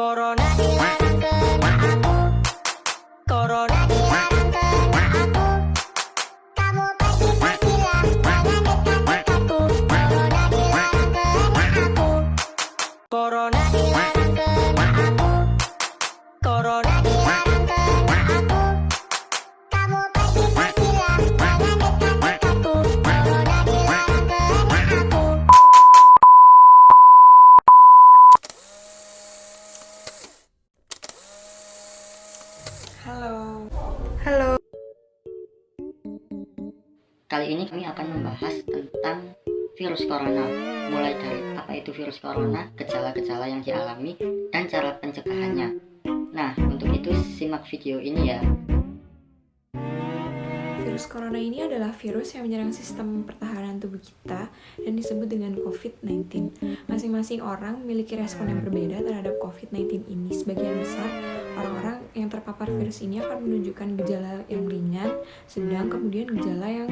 Corona dilarang kena aku. Corona dilarang kena aku. Kamu pergilah jangan dekat-dekatku. Corona dilarang kena aku. Corona dilarang kena aku. Corona dilarang kena aku. Kamu pergilah jangan dekat-dekatku. Corona dilarang kena aku. Halo. Kali ini kami akan membahas tentang virus corona, mulai dari apa itu virus corona, gejala-gejala yang dialami, dan cara pencegahannya. Nah, untuk itu simak video ini ya. Virus corona ini adalah virus yang menyerang sistem pertahanan tubuh kita dan disebut dengan COVID-19. Masing-masing orang memiliki respon yang berbeda terhadap COVID-19 ini. Sebagian besar orang-orang yang terpapar virus ini akan menunjukkan gejala yang ringan, sedang kemudian gejala yang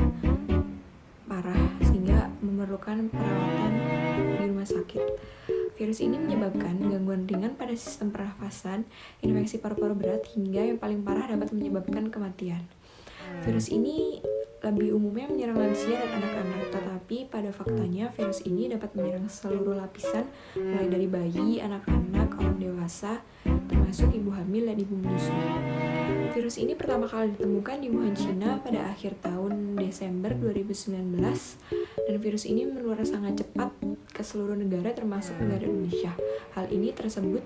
parah sehingga memerlukan perawatan di rumah sakit. Virus ini menyebabkan gangguan ringan pada sistem pernafasan, infeksi paru-paru berat, hingga yang paling parah dapat menyebabkan kematian. Virus ini lebih umumnya menyerang lansia dan anak-anak, tetapi pada faktanya virus ini dapat menyerang seluruh lapisan, mulai dari bayi, anak-anak, orang dewasa, termasuk ibu hamil dan ibu menyusui. Virus ini pertama kali ditemukan di Wuhan, China pada akhir tahun Desember 2019, dan virus ini menular sangat cepat ke seluruh negara termasuk negara Indonesia. Hal ini tersebut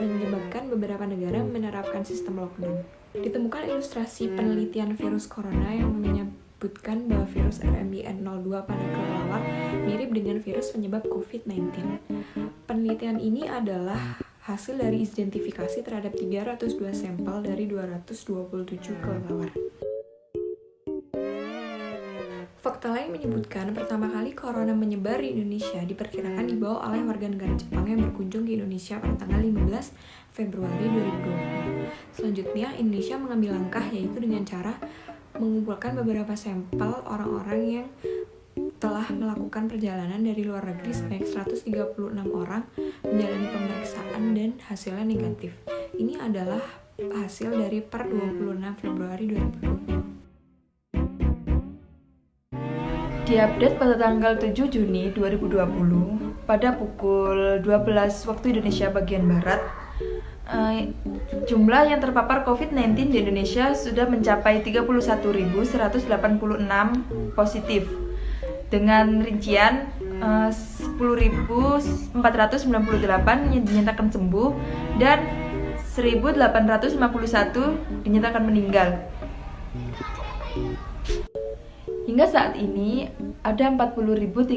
menyebabkan beberapa negara menerapkan sistem lockdown. Ditemukan ilustrasi penelitian virus corona yang menyebutkan bahwa virus RMIN02 pada kelelawar mirip dengan virus penyebab COVID-19. Penelitian ini adalah hasil dari identifikasi terhadap 302 sampel dari 227 kelelawar. Fakta lain menyebutkan pertama kali corona menyebar di Indonesia diperkirakan dibawa oleh warga negara Jepang yang berkunjung ke Indonesia pada tanggal 15 Februari 2020. Selanjutnya, Indonesia mengambil langkah yaitu dengan cara mengumpulkan beberapa sampel orang-orang yang telah melakukan perjalanan dari luar negeri sebanyak 136 orang menjalani pemeriksaan dan hasilnya negatif. Ini adalah hasil dari per 26 Februari 2020. Diupdate pada tanggal 7 Juni 2020 pada pukul 12 waktu Indonesia bagian Barat, jumlah yang terpapar COVID-19 di Indonesia sudah mencapai 31.186 positif dengan rincian 10.498 yang dinyatakan sembuh dan 1.851 dinyatakan meninggal. Hingga saat ini ada 40.370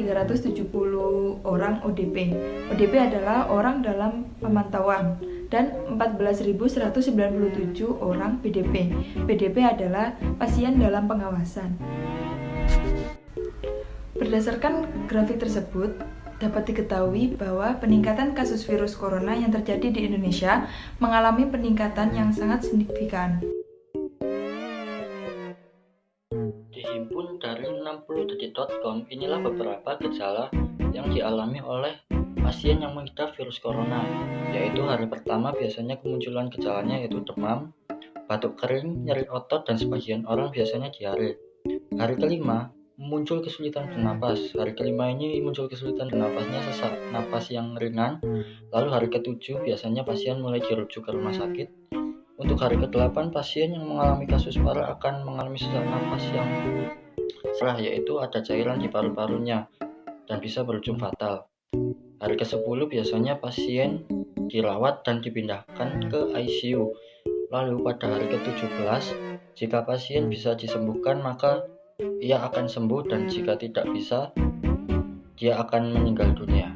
orang ODP. ODP adalah orang dalam pemantauan dan 14.197 orang PDP. PDP adalah pasien dalam pengawasan. Berdasarkan grafik tersebut, dapat diketahui bahwa peningkatan kasus virus corona yang terjadi di Indonesia mengalami peningkatan yang sangat signifikan. Dihimpun dari 60detik.com, inilah beberapa gejala yang dialami oleh pasien yang mengidap virus corona, yaitu hari pertama biasanya kemunculan gejalanya yaitu demam, batuk kering, nyeri otot, dan sebagian orang biasanya diare. Hari kelima muncul kesulitan bernapas. Hari kelima ini muncul kesulitan bernapasnya sesak napas yang ringan. Lalu hari ketujuh biasanya pasien mulai dirujuk ke rumah sakit. Untuk hari ke-8, pasien yang mengalami kasus parah akan mengalami sesak napas yang serah, yaitu ada cairan di paru-parunya dan bisa berujung fatal. Hari ke-10 biasanya pasien dirawat dan dipindahkan ke ICU. Lalu pada hari ke-17, jika pasien bisa disembuhkan maka ia akan sembuh, dan jika tidak bisa, dia akan meninggal dunia.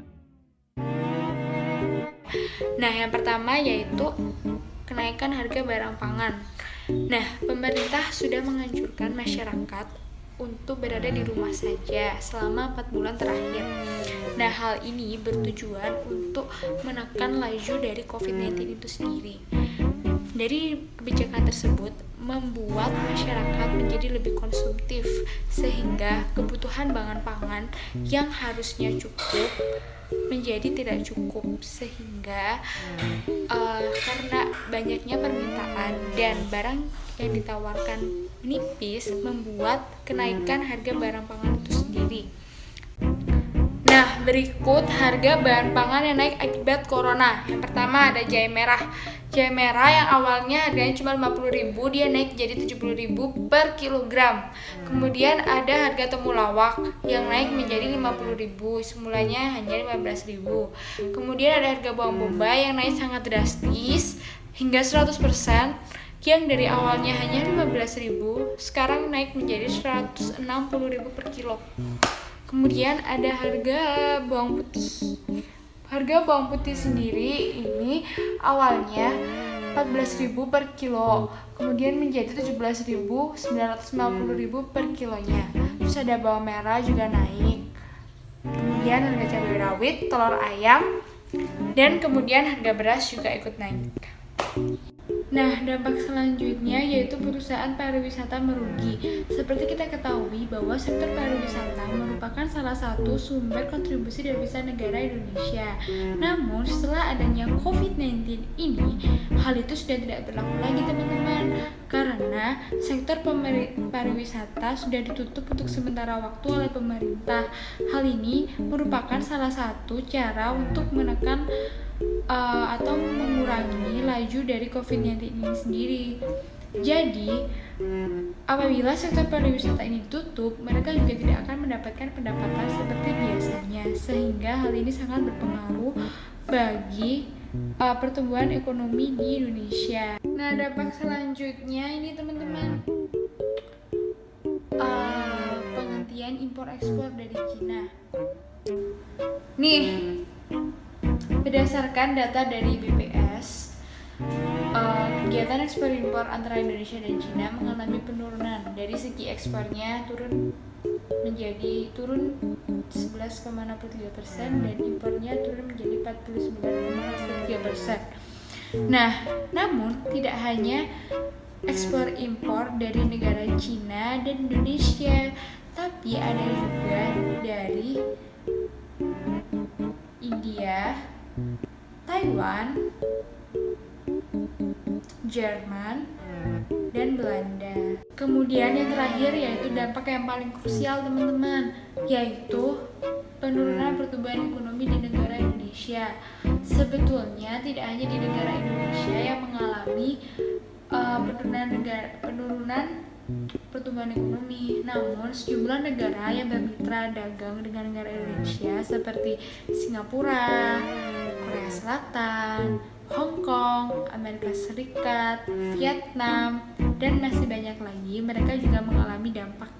Nah, yang pertama yaitu kenaikan harga barang pangan. Nah, pemerintah sudah menganjurkan masyarakat untuk berada di rumah saja selama 4 bulan terakhir. Nah, hal ini bertujuan untuk menekan laju dari COVID-19 itu sendiri. dari kebijakan tersebut membuat masyarakat menjadi lebih konsumtif, sehingga kebutuhan bahan pangan yang harusnya cukup menjadi tidak cukup, sehingga karena banyaknya permintaan dan barang yang ditawarkan menipis membuat kenaikan harga barang pangan itu sendiri. Nah, berikut harga bahan pangan yang naik akibat corona. Yang pertama ada jahe merah. Jahe merah yang awalnya harganya cuma 50.000, dia naik jadi 70.000 per kilogram. Kemudian ada harga temulawak yang naik menjadi 50.000, semulanya hanya 15.000. Kemudian ada harga bawang bombay yang naik sangat drastis hingga 100%, yang dari awalnya hanya 15.000 sekarang naik menjadi 160.000 per kilo. Kemudian ada harga bawang putih. Harga bawang putih sendiri ini awalnya 14.000 per kilo, kemudian menjadi 17.950.000 per kilonya. Terus ada bawang merah juga naik. Kemudian harga cabai rawit, telur ayam, dan kemudian harga beras juga ikut naik. Nah, dampak selanjutnya yaitu perusahaan pariwisata merugi. Seperti kita ketahui bahwa sektor pariwisata merupakan salah satu sumber kontribusi devisa negara Indonesia. Namun, setelah adanya COVID-19 ini, hal itu sudah tidak berlaku lagi teman-teman, karena sektor pariwisata sudah ditutup untuk sementara waktu oleh pemerintah. Hal ini merupakan salah satu cara untuk menekan atau mengurangi laju dari COVID-19 ini sendiri. Jadi, apabila sektor pariwisata ini tutup, mereka juga tidak akan mendapatkan pendapatan seperti biasanya, sehingga hal ini sangat berpengaruh bagi pertumbuhan ekonomi di Indonesia. Nah, dampak selanjutnya ini teman-teman, penghentian impor ekspor dari Cina. Nih, berdasarkan data dari BPS, kegiatan ekspor impor antara Indonesia dan Cina mengalami penurunan. Dari segi ekspornya turun 11,63% dan impornya turun menjadi 49,63%. Nah, namun tidak hanya ekspor impor dari negara Cina dan Indonesia, tapi ada juga dari India, Taiwan, Jerman, dan Belanda. Kemudian yang terakhir yaitu dampak yang paling krusial teman-teman, yaitu penurunan pertumbuhan ekonomi di negara Indonesia. Sebetulnya tidak hanya di negara Indonesia yang mengalami penurunan pertumbuhan ekonomi, namun sejumlah negara yang bermitra dagang dengan negara Indonesia seperti Singapura, Korea Selatan, Hong Kong, Amerika Serikat, Vietnam, dan masih banyak lagi, mereka juga mengalami dampak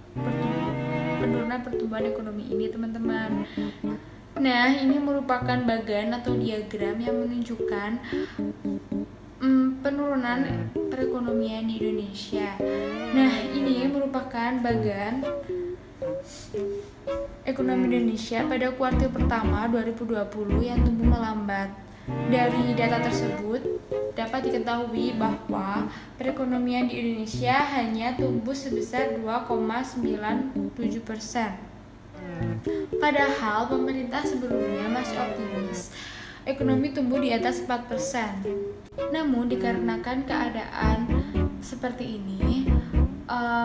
penurunan pertumbuhan ekonomi ini teman-teman. Nah, ini merupakan bagan atau diagram yang menunjukkan penurunan perekonomian di Indonesia. Nah, ini merupakan bagan ekonomi Indonesia pada kuartil pertama 2020 yang tumbuh melambat. Dari data tersebut dapat diketahui bahwa perekonomian di Indonesia hanya tumbuh sebesar 2,97%. Padahal pemerintah sebelumnya masih optimis ekonomi tumbuh di atas 4%. Namun dikarenakan keadaan seperti ini,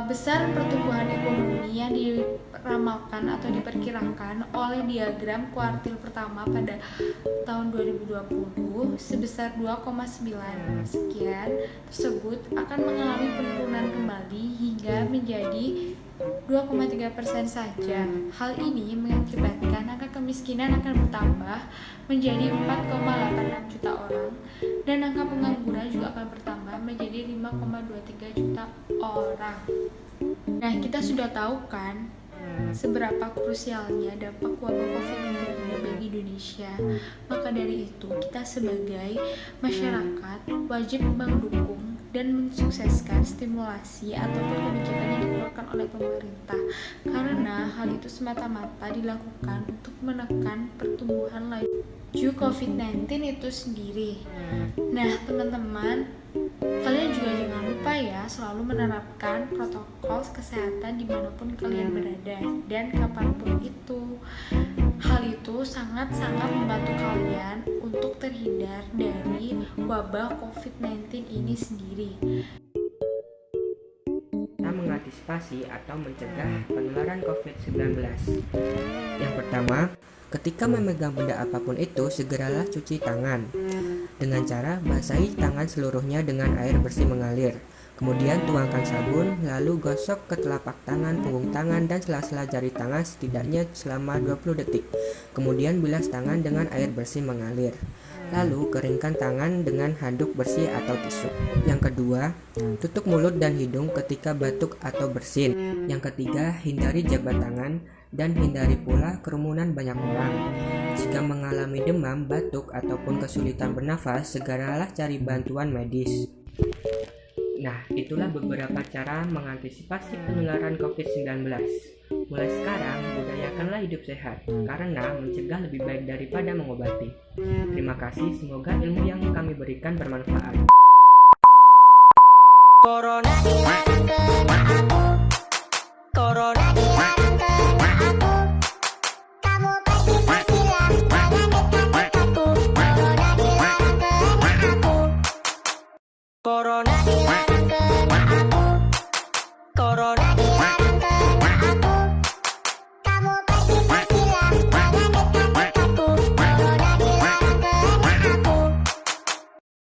besar pertumbuhan ekonomi yang diramalkan atau diperkirakan oleh diagram kuartil pertama pada tahun 2020 sebesar 2,9 sekian tersebut akan mengalami penurunan kembali hingga menjadi 2,3% saja. Hal ini mengakibatkan angka kemiskinan akan bertambah menjadi 4,86 juta orang dan angka pengangguran juga akan bertambah menjadi 5,23 juta orang. Nah, kita sudah tahu kan seberapa krusialnya dampak wabah COVID-19 ini bagi Indonesia. Maka dari itu, kita sebagai masyarakat wajib mendukung dan mensukseskan stimulasi ataupun kebijakan yang dikeluarkan oleh pemerintah, karena hal itu semata-mata dilakukan untuk menekan pertumbuhan laju COVID-19 itu sendiri. Nah, teman-teman, selalu menerapkan protokol kesehatan dimanapun kalian berada dan kapanpun itu. Hal itu sangat-sangat membantu kalian untuk terhindar dari wabah COVID-19 ini sendiri. Kita mengantisipasi atau mencegah penularan COVID-19. Yang pertama, ketika memegang benda apapun itu, segeralah cuci tangan dengan cara basahi tangan seluruhnya dengan air bersih mengalir. Kemudian tuangkan sabun, lalu gosok ke telapak tangan, punggung tangan, dan sela-sela jari tangan setidaknya selama 20 detik. Kemudian bilas tangan dengan air bersih mengalir. Lalu keringkan tangan dengan handuk bersih atau tisu. Yang kedua, tutup mulut dan hidung ketika batuk atau bersin. Yang ketiga, hindari jabat tangan dan hindari pula kerumunan banyak orang. Jika mengalami demam, batuk, ataupun kesulitan bernafas, segeralah cari bantuan medis. Nah, itulah beberapa cara mengantisipasi penularan COVID-19. Mulai sekarang, budayakanlah hidup sehat, karena mencegah lebih baik daripada mengobati. Terima kasih, semoga ilmu yang kami berikan bermanfaat. Corona dilarang kena aku. Corona dilarang kena aku. Kamu pergilah, jangan dekat-dekatku. Corona dilarang kena aku. Corona